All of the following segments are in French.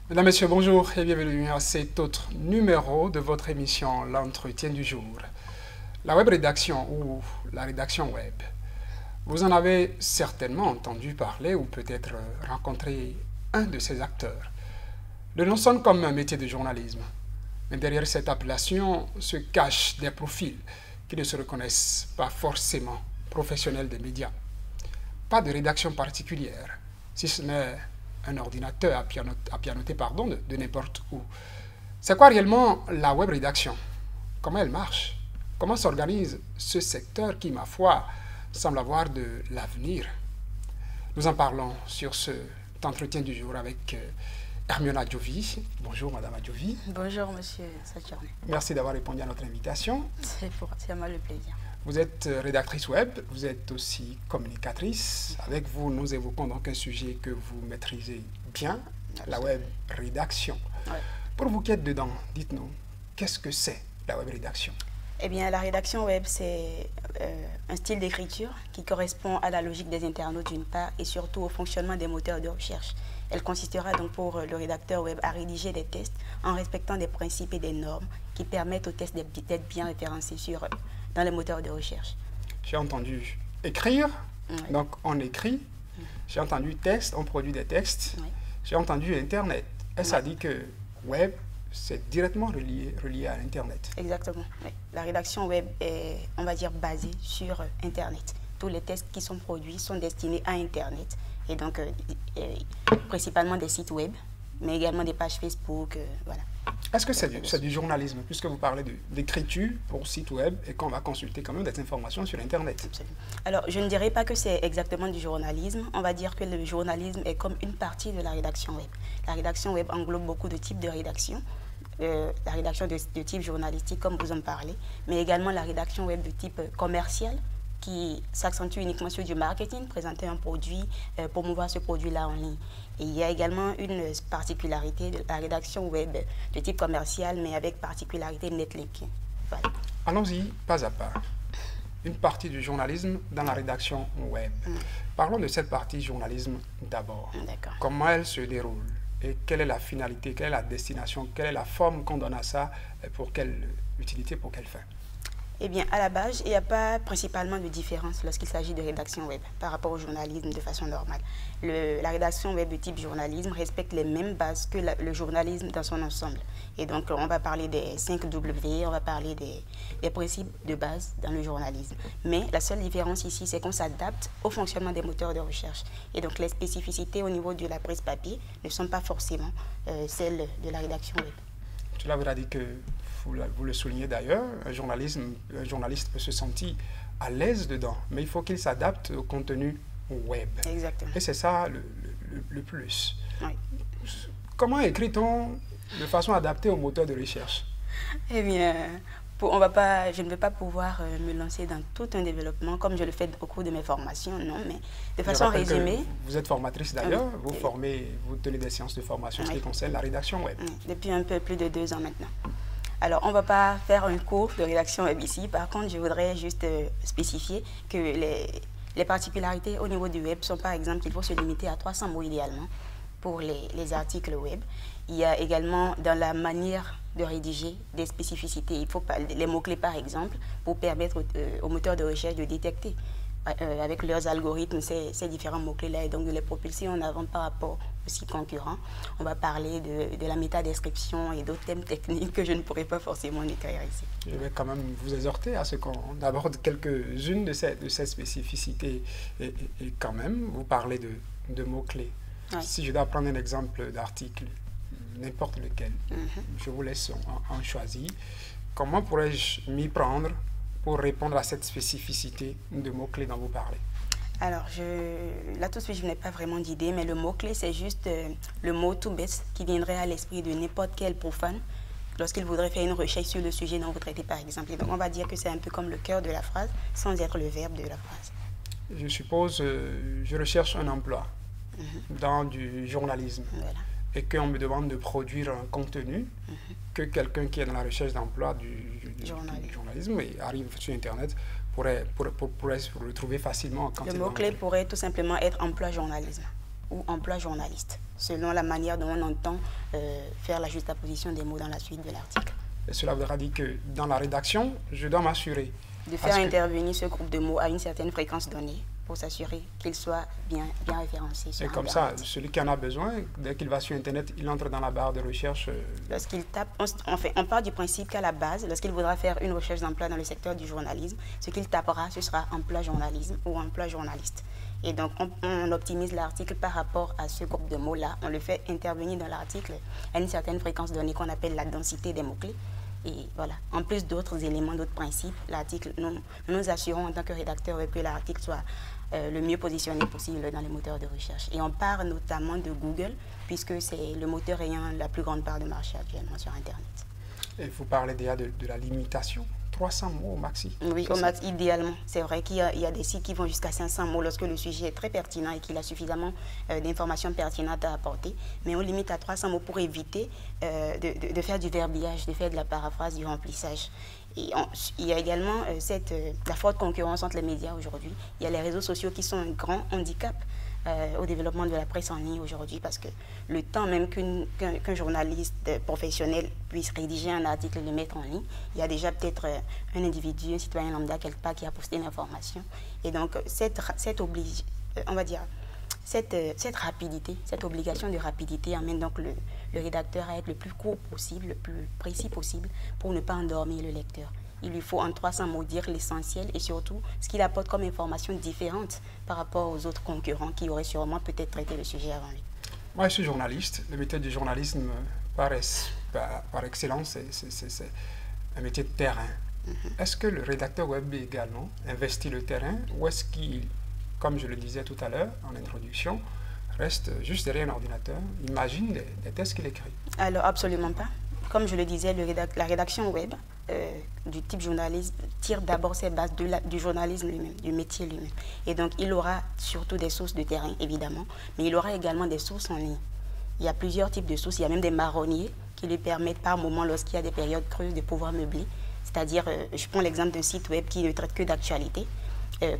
Mesdames, Messieurs, bonjour et bienvenue à cet autre numéro de votre émission L'Entretien du jour. La web rédaction ou la rédaction web. Vous en avez certainement entendu parler ou peut-être rencontré un de ces acteurs. Le nom sonne comme un métier de journalisme. Mais derrière cette appellation se cachent des profils qui ne se reconnaissent pas forcément professionnels des médias. Pas de rédaction particulière, si ce n'est un ordinateur à pianoter de n'importe où. C'est quoi réellement la web rédaction? Comment elle marche? Comment s'organise ce secteur qui, ma foi, semble avoir de l'avenir? Nous en parlons sur cet entretien du jour avec Hermione Adjovi. Bonjour Madame Adjovi. Bonjour Monsieur Saturne. Merci d'avoir répondu à notre invitation. C'est à moi le plaisir. Vous êtes rédactrice web, vous êtes aussi communicatrice. Avec vous, nous évoquons donc un sujet que vous maîtrisez bien, la web rédaction. Ouais. Pour vous qui êtes dedans, dites-nous, qu'est-ce que c'est la web rédaction? Eh bien, la rédaction web, c'est un style d'écriture qui correspond à la logique des internautes d'une part et surtout au fonctionnement des moteurs de recherche. Elle consistera donc pour le rédacteur web à rédiger des tests en respectant des principes et des normes qui permettent aux tests d'être bien référencés dans les moteurs de recherche. J'ai entendu écrire, donc on écrit. J'ai entendu test, on produit des textes. J'ai entendu Internet. Est-ce à dire que web, c'est directement relié à Internet? Exactement. Oui. La rédaction web est, on va dire, basée sur Internet. Tous les textes qui sont produits sont destinés à Internet. Et donc, principalement des sites web, mais également des pages Facebook, voilà. Est-ce que c'est du journalisme, puisque vous parlez d'écriture pour site web et qu'on va consulter quand même des informations sur Internet? Absolument. Alors, je ne dirais pas que c'est exactement du journalisme. On va dire que le journalisme est comme une partie de la rédaction web. La rédaction web englobe beaucoup de types de rédaction. La rédaction de type journalistique, comme vous en parlez, mais également la rédaction web de type commercial, qui s'accentue uniquement sur du marketing, présenter un produit, promouvoir ce produit-là en ligne. Et il y a également une particularité de la rédaction web de type commercial, mais avec particularité netlinking. Voilà. Allons-y pas à pas. Une partie du journalisme dans la rédaction web. Parlons de cette partie journalisme d'abord. Comment elle se déroule? Et quelle est la finalité, quelle est la destination, quelle est la forme qu'on donne à ça, pour quelle utilité, pour quelle fin? Eh bien, à la base, il n'y a pas principalement de différence lorsqu'il s'agit de rédaction web par rapport au journalisme de façon normale. La rédaction web de type journalisme respecte les mêmes bases que le journalisme dans son ensemble. Et donc, on va parler des 5 W, on va parler des principes de base dans le journalisme. Mais la seule différence ici, c'est qu'on s'adapte au fonctionnement des moteurs de recherche. Et donc, les spécificités au niveau de la presse papier ne sont pas forcément celles de la rédaction web. Tu l'avais dit que vous le soulignez d'ailleurs, un journaliste peut se sentir à l'aise dedans, mais il faut qu'il s'adapte au contenu web. Exactement. Et c'est ça le plus. Oui. Comment écrit-on de façon adaptée au moteur de recherche? Eh bien, je ne vais pas pouvoir me lancer dans tout un développement comme je le fais au cours de mes formations, non, mais de façon résumée. Vous êtes formatrice d'ailleurs, vous tenez des séances de formation qui concernent la rédaction web. Depuis un peu plus de 2 ans maintenant. Alors, on ne va pas faire un cours de rédaction web ici. Par contre, je voudrais juste spécifier que les particularités au niveau du web sont, par exemple, qu'il faut se limiter à 300 mots idéalement pour les articles web. Il y a également dans la manière de rédiger des spécificités. Il faut les mots-clés, par exemple, pour permettre aux moteurs de recherche de détecter avec leurs algorithmes ces différents mots-clés-là et donc de les propulser en avant par rapport aux sites concurrents. On va parler de la métadescription et d'autres thèmes techniques que je ne pourrais pas forcément décrire ici. Je vais quand même vous exhorter à ce qu'on aborde quelques-unes de ces spécificités. Et quand même, vous parlez de mots-clés. Oui. Si je dois prendre un exemple d'article, n'importe lequel, je vous laisse en choisir. Comment pourrais-je m'y prendre pour répondre à cette spécificité de mots-clés dont vous parlez? Alors, là tout de suite, je n'ai pas vraiment d'idée, mais le mot-clé, c'est juste le mot tout bête qui viendrait à l'esprit de n'importe quel profane lorsqu'il voudrait faire une recherche sur le sujet dont vous traitez, par exemple. Et donc, on va dire que c'est un peu comme le cœur de la phrase, sans être le verbe de la phrase. Je suppose, je recherche un emploi dans du journalisme. Voilà. Et qu'on me demande de produire un contenu que quelqu'un qui est dans la recherche d'emploi du journalisme et arrive sur Internet pourrait se retrouver facilement. Le mot-clé pourrait tout simplement être emploi journalisme. ou emploi journaliste, selon la manière dont on entend faire la juxtaposition des mots dans la suite de l'article. Et cela voudra dire que dans la rédaction, je dois m'assurer de faire intervenir ce groupe de mots à une certaine fréquence donnée pour s'assurer qu'il soit bien référencé. Et comme ça, celui qui en a besoin, dès qu'il va sur Internet, il entre dans la barre de recherche. Lorsqu'il tape, on part du principe qu'à la base, lorsqu'il voudra faire une recherche d'emploi dans le secteur du journalisme, ce qu'il tapera, ce sera emploi journalisme ou emploi journaliste. Et donc, on optimise l'article par rapport à ce groupe de mots-là. On le fait intervenir dans l'article à une certaine fréquence donnée qu'on appelle la densité des mots-clés. Et voilà, en plus d'autres éléments, d'autres principes, l'article, nous assurons en tant que rédacteur que l'article soit le mieux positionné possible dans les moteurs de recherche. Et on part notamment de Google, puisque c'est le moteur ayant la plus grande part de marché actuellement sur Internet. Et vous parlez déjà de la limitation, 300 mots au maxi. Oui, au max, idéalement. C'est vrai qu'il y a des sites qui vont jusqu'à 500 mots lorsque le sujet est très pertinent et qu'il a suffisamment d'informations pertinentes à apporter. Mais on limite à 300 mots pour éviter de faire du verbiage, de faire de la paraphrase, du remplissage. Et il y a également la forte concurrence entre les médias aujourd'hui. Il y a les réseaux sociaux qui sont un grand handicap au développement de la presse en ligne aujourd'hui, parce que le temps même qu'un journaliste professionnel puisse rédiger un article et le mettre en ligne, il y a déjà peut-être un individu, un citoyen lambda quelque part qui a posté l'information. Et donc cette rapidité, cette obligation de rapidité amène donc le rédacteur à être le plus court possible, le plus précis possible pour ne pas endormir le lecteur. Il lui faut en 300 mots dire l'essentiel et surtout ce qu'il apporte comme information différente par rapport aux autres concurrents qui auraient sûrement peut-être traité le sujet avant lui. Moi, je suis journaliste. Le métier du journalisme, par excellence, c'est un métier de terrain. Est-ce que le rédacteur web également investit le terrain ou est-ce qu'il, comme je le disais tout à l'heure en introduction, reste juste derrière un ordinateur, imagine des textes qu'il écrit? Alors, absolument pas. Comme je le disais, la rédaction web du type journalisme tire d'abord ses bases du journalisme lui-même, du métier lui-même. Et donc, il aura surtout des sources de terrain, évidemment, mais il aura également des sources en ligne. Il y a plusieurs types de sources. Il y a même des marronniers qui lui permettent par moment, lorsqu'il y a des périodes creuses, de pouvoir meubler. C'est-à-dire, je prends l'exemple d'un site web qui ne traite que d'actualité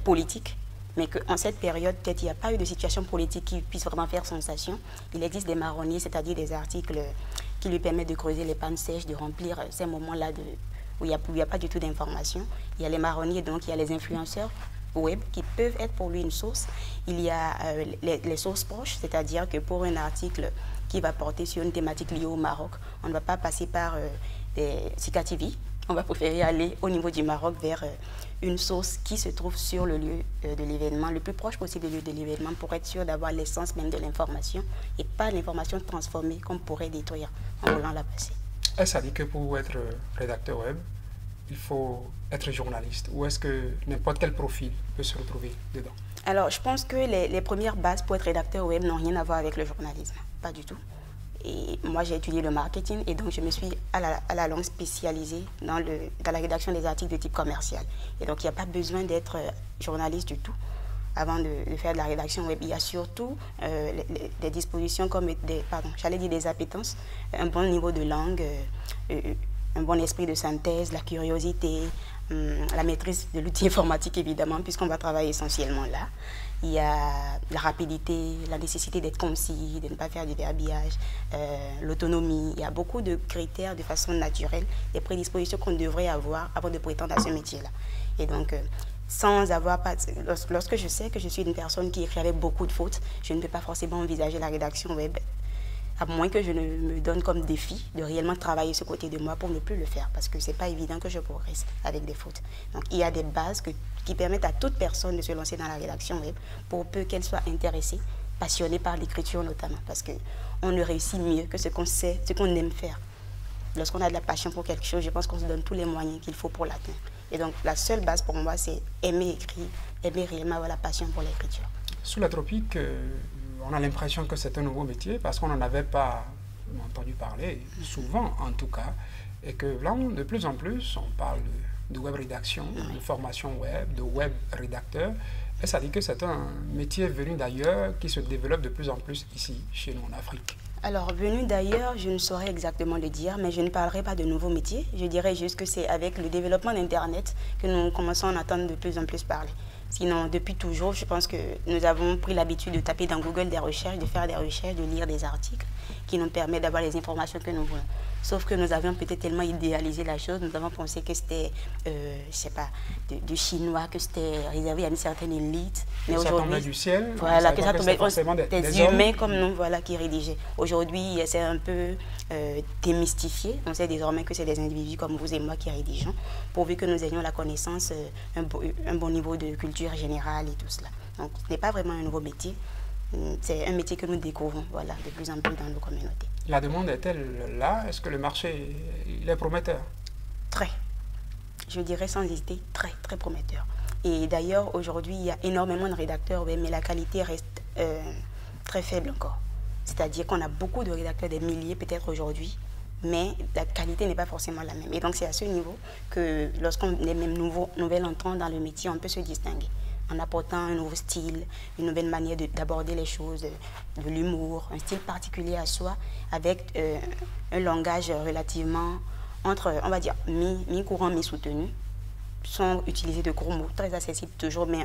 politique, mais qu'en cette période, peut-être il n'y a pas eu de situation politique qui puisse vraiment faire sensation. Il existe des marronniers, c'est-à-dire des articles qui lui permettent de creuser les pannes sèches, de remplir ces moments-là où il n'y a pas du tout d'information. Il y a les marronniers, donc il y a les influenceurs web qui peuvent être pour lui une source. Il y a les sources proches, c'est-à-dire que pour un article qui va porter sur une thématique liée au Maroc, on ne va pas passer par des Sika TV. On va préférer aller au niveau du Maroc vers une source qui se trouve sur le lieu de l'événement, le plus proche possible du lieu de l'événement, pour être sûr d'avoir l'essence même de l'information et pas l'information transformée qu'on pourrait détruire en voulant la passer. Est-ce ça dit que pour être rédacteur web, il faut être journaliste ou est-ce que n'importe quel profil peut se retrouver dedans? Alors, je pense que les premières bases pour être rédacteur web n'ont rien à voir avec le journalisme, pas du tout. Et moi, j'ai étudié le marketing et donc je me suis à la longue spécialisée dans la rédaction des articles de type commercial. Et donc, il n'y a pas besoin d'être journaliste du tout avant de faire de la rédaction web. Il y a surtout des dispositions comme des appétences, un bon niveau de langue, un bon esprit de synthèse, la curiosité, la maîtrise de l'outil informatique évidemment, puisqu'on va travailler essentiellement là. Il y a la rapidité, la nécessité d'être concis, de ne pas faire du verbiage, l'autonomie. Il y a beaucoup de critères de façon naturelle, des prédispositions qu'on devrait avoir avant de prétendre à ce métier-là. Et donc, lorsque je sais que je suis une personne qui écrit avec beaucoup de fautes, je ne peux pas forcément envisager la rédaction web, à moins que je ne me donne comme défi de réellement travailler ce côté de moi pour ne plus le faire, parce que ce n'est pas évident que je progresse avec des fautes. Donc, il y a des bases qui permettent à toute personne de se lancer dans la rédaction web pour peu qu'elle soit intéressée, passionnée par l'écriture notamment, parce qu'on ne réussit mieux que ce qu'on sait, ce qu'on aime faire. Lorsqu'on a de la passion pour quelque chose, je pense qu'on se donne tous les moyens qu'il faut pour l'atteindre. Et donc, la seule base pour moi, c'est aimer écrire, aimer réellement avoir la passion pour l'écriture. Sous la tropique, on a l'impression que c'est un nouveau métier parce qu'on n'en avait pas entendu parler, souvent en tout cas, et que là, de plus en plus, on parle de web rédaction, de formation web, de web rédacteur, et ça dit que c'est un métier venu d'ailleurs qui se développe de plus en plus ici, chez nous en Afrique. Alors, venu d'ailleurs, je ne saurais exactement le dire, mais je ne parlerai pas de nouveaux métiers. Je dirais juste que c'est avec le développement d'Internet que nous commençons à en entendre de plus en plus parler. Sinon, depuis toujours, je pense que nous avons pris l'habitude de taper dans Google des recherches, de faire des recherches, de lire des articles qui nous permettent d'avoir les informations que nous voulons. Sauf que nous avions peut-être tellement idéalisé la chose, nous avons pensé que c'était, je sais pas, du chinois, que c'était réservé à une certaine élite. Mais ça tombait du ciel. Voilà, que ça tombait des humains comme nous, voilà, qui rédigeaient. Aujourd'hui, c'est un peu démystifié. On sait désormais que c'est des individus comme vous et moi qui rédigeons, pourvu que nous ayons la connaissance, un bon niveau de culture générale et tout cela. Donc, ce n'est pas vraiment un nouveau métier. C'est un métier que nous découvrons, voilà, de plus en plus dans nos communautés. La demande est-elle là? Est-ce que le marché il est prometteur? Très. Je dirais sans hésiter, très, très prometteur. Et d'ailleurs, aujourd'hui, il y a énormément de rédacteurs web, mais la qualité reste très faible encore. C'est-à-dire qu'on a beaucoup de rédacteurs, des milliers peut-être aujourd'hui, mais la qualité n'est pas forcément la même. Et donc, c'est à ce niveau que lorsqu'on est même nouvel entrant dans le métier, on peut se distinguer en apportant un nouveau style, une nouvelle manière d'aborder les choses, de l'humour, un style particulier à soi, avec un langage relativement entre, on va dire, mi-courant, mi-soutenu, sans utiliser de gros mots, très accessible toujours, mais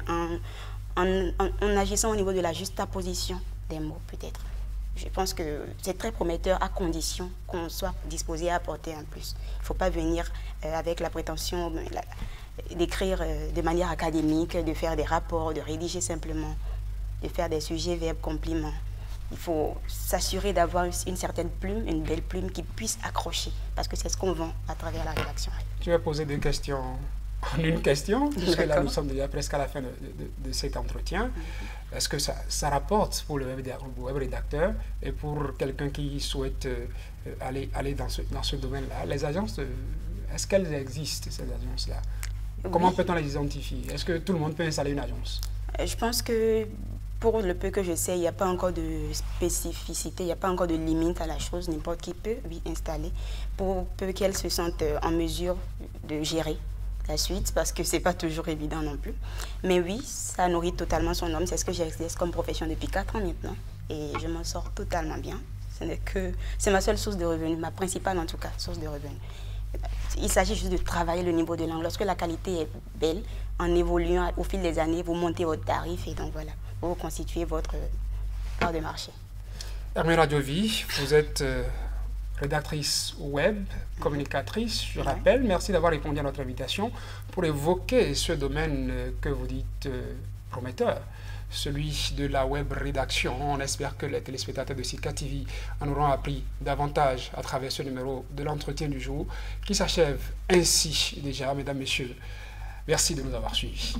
en agissant au niveau de la juxtaposition des mots, peut-être. Je pense que c'est très prometteur à condition qu'on soit disposé à apporter un plus. Il ne faut pas venir avec la prétention d'écrire de manière académique, de faire des rapports, de rédiger simplement, de faire des sujets, verbes, compléments. Il faut s'assurer d'avoir une certaine plume, une belle plume qui puisse accrocher, parce que c'est ce qu'on vend à travers la rédaction. Je vais poser des questions en une question, puisque là nous sommes déjà presque à la fin de cet entretien. Est-ce que ça rapporte pour le web rédacteur et pour quelqu'un qui souhaite aller dans ce domaine-là? Les agences, est-ce qu'elles existent, ces agences-là? Comment Oui. peut-on les identifier? Est-ce que tout le monde peut installer une agence? Je pense que pour le peu que je sais, il n'y a pas encore de spécificité, il n'y a pas encore de limite à la chose. N'importe qui peut y installer pour peu qu'elle se sente en mesure de gérer la suite, parce que ce n'est pas toujours évident non plus. Mais oui, ça nourrit totalement son homme. C'est ce que j'exerce comme profession depuis 4 ans maintenant. Et je m'en sors totalement bien. C'est ma seule source de revenus, ma principale en tout cas, source de revenus. Il s'agit juste de travailler le niveau de langue. Lorsque la qualité est belle, en évoluant au fil des années, vous montez votre tarif et donc voilà, vous constituez votre part de marché. Hermine Radiovi, vous êtes rédactrice web, communicatrice, je rappelle. Merci d'avoir répondu à notre invitation pour évoquer ce domaine que vous dites prometteur, celui de la web rédaction. On espère que les téléspectateurs de Sitka TV en auront appris davantage à travers ce numéro de l'entretien du jour qui s'achève ainsi déjà, mesdames, messieurs. Merci de nous avoir suivis.